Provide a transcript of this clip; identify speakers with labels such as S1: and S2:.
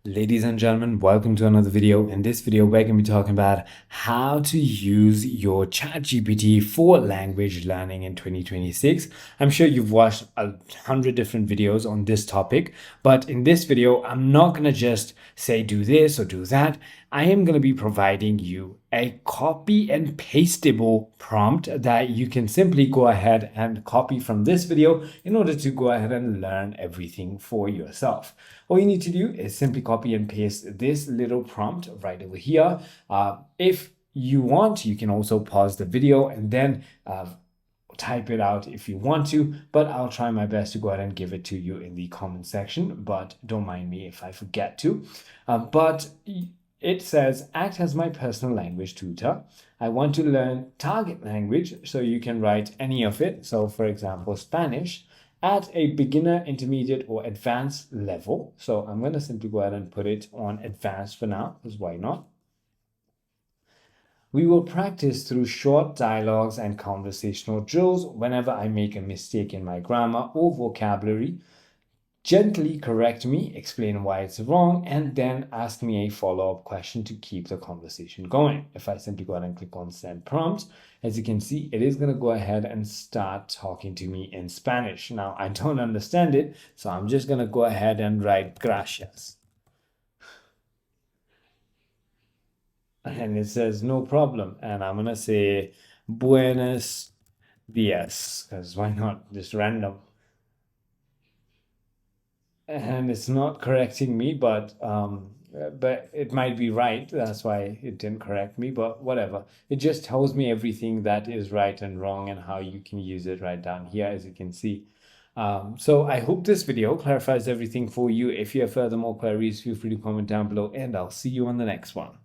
S1: Ladies and gentlemen, welcome to another video. In this video, we're going to be talking about how to use your ChatGPT for language learning in 2026. I'm sure you've watched 100 different videos on this topic, but in this video, I'm not going to just say do this or do that. I am going to be providing you a copy and pastable prompt that you can simply go ahead and copy from this video in order to go ahead and learn everything for yourself. All you need to do is simply copy and paste this little prompt right over here. If you want, you can also pause the video and then type it out if you want to, but I'll try my best to go ahead and give it to you in the comment section, but don't mind me if I forget to. But it says, act as my personal language tutor. I want to learn target language, so you can write any of it. So for example, Spanish at a beginner, intermediate, or advanced level. So I'm going to simply go ahead and put it on advanced for now, because why not? We will practice through short dialogues and conversational drills. Whenever I make a mistake in my grammar or vocabulary, gently correct me, explain why it's wrong, and then ask me a follow-up question to keep the conversation going. If I simply go ahead and click on send prompt, as you can see, it is going to go ahead and start talking to me in Spanish. Now, I don't understand it, so I'm just going to go ahead and write gracias. And it says no problem. And I'm going to say buenos dias, because why not? Just random. And it's not correcting me, but it might be right. That's why it didn't correct me, but whatever. It just tells me everything that is right and wrong and how you can use it right down here, as you can see. So I hope this video clarifies everything for you. If you have further more queries, feel free to comment down below, and I'll see you on the next one.